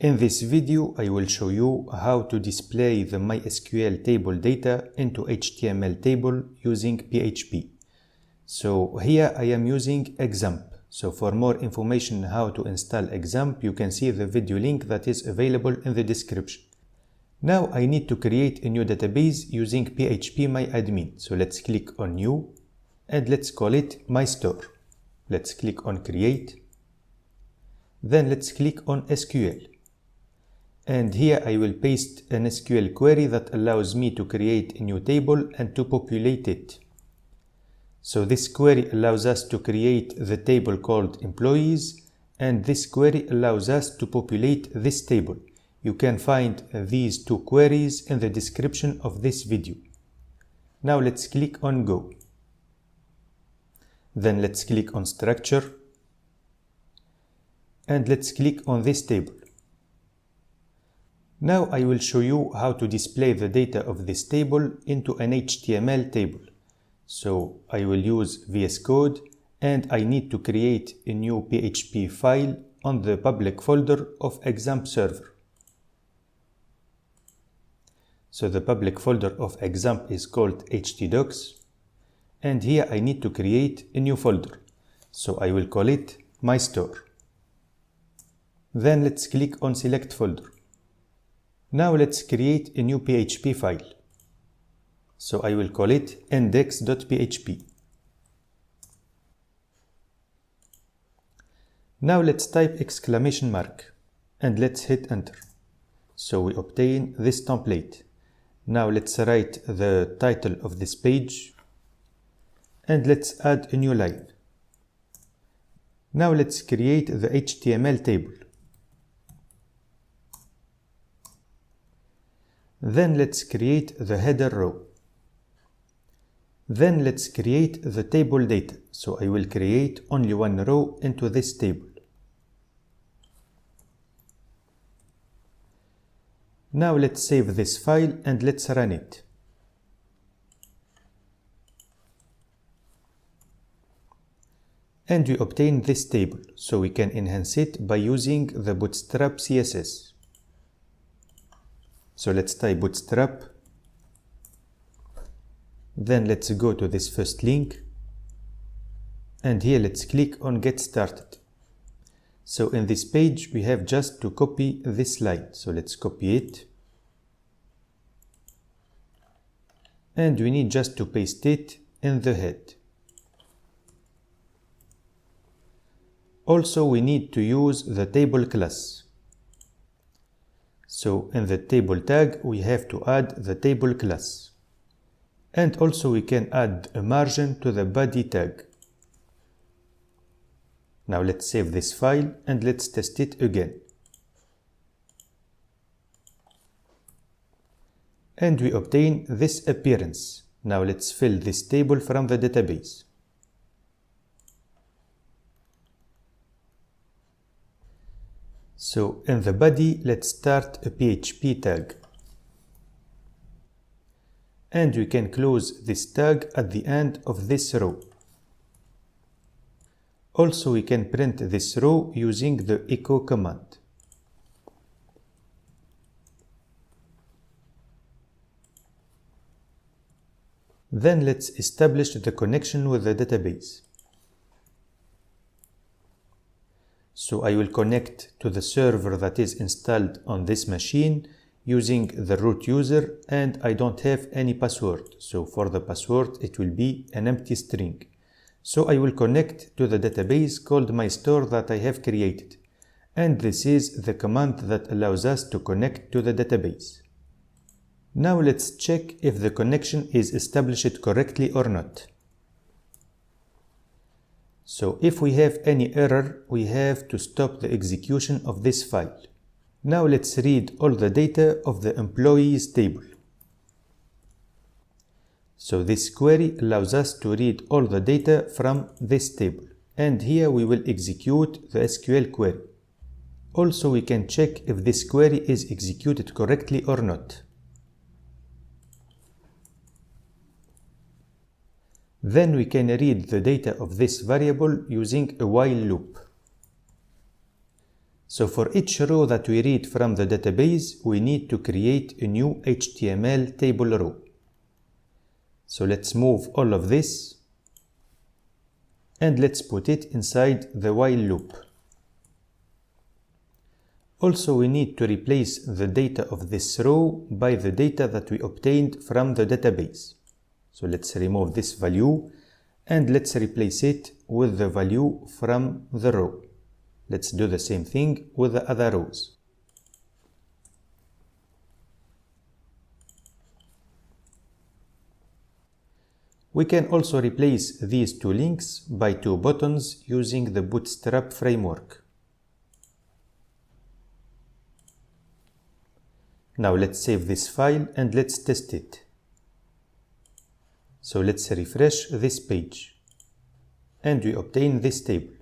In this video, I will show you how to display the MySQL table data into HTML table using PHP. So here I am using XAMPP. So for more information how to install XAMPP, you can see the video link that is available in the description. Now I need to create a new database using PHP So let's click on New and let's call it MyStore. Let's click on Create. Then let's click on SQL. And here I will paste an SQL query that allows me to create a new table and to populate it. So this query allows us to create the table called employees, and this query allows us to populate this table. You can find these two queries in the description of this video. Now let's click on Go. Then let's click on Structure. And let's click on this table. Now I will show you how to display the data of this table into an HTML table. So I will use VS Code and I need to create a new PHP file on the public folder of XAMPP server. So the public folder of XAMPP is called htdocs, and here I need to create a new folder. So I will call it MyStore. Then let's click on Select Folder. Now let's create a new PHP file. So I will call it index.php. Now let's type exclamation mark and let's hit enter. So we obtain this template. Now let's write the title of this page and let's add a new line. Now let's create the HTML table. Then let's create the header row. Then let's create the table data. So I will create only one row into this table. Now let's save this file and let's run it. And we obtain this table. So we can enhance it by using the Bootstrap CSS. So let's type Bootstrap. Then let's go to this first link. And here let's click on Get Started. So in this page, we have just to copy this line. So let's copy it. And we need just to paste it in the head. Also, we need to use the table class. So in the table tag, we have to add the table class. And also we can add a margin to the body tag. Now let's save this file and let's test it again. And we obtain this appearance. Now let's fill this table from the database. So in the body, let's start a PHP tag. And we can close this tag at the end of this row. Also, we can print this row using the echo command. Then let's establish the connection with the database. So I will connect to the server that is installed on this machine using the root user, and I don't have any password. So for the password, it will be an empty string. So I will connect to the database called MyStore that I have created. And this is the command that allows us to connect to the database. Now let's check if the connection is established correctly or not. So if we have any error, we have to stop the execution of this file. Now let's read all the data of the employees table. So this query allows us to read all the data from this table. And here we will execute the SQL query. Also we can check if this query is executed correctly or not. Then we can read the data of this variable using a while loop. So for each row that we read from the database, we need to create a new HTML table row. So let's move all of this and let's put it inside the while loop. Also, we need to replace the data of this row by the data that we obtained from the database. So let's remove this value and let's replace it with the value from the row. Let's do the same thing with the other rows. We can also replace these two links by two buttons using the Bootstrap framework. Now let's save this file and let's test it. So let's refresh this page and we obtain this table.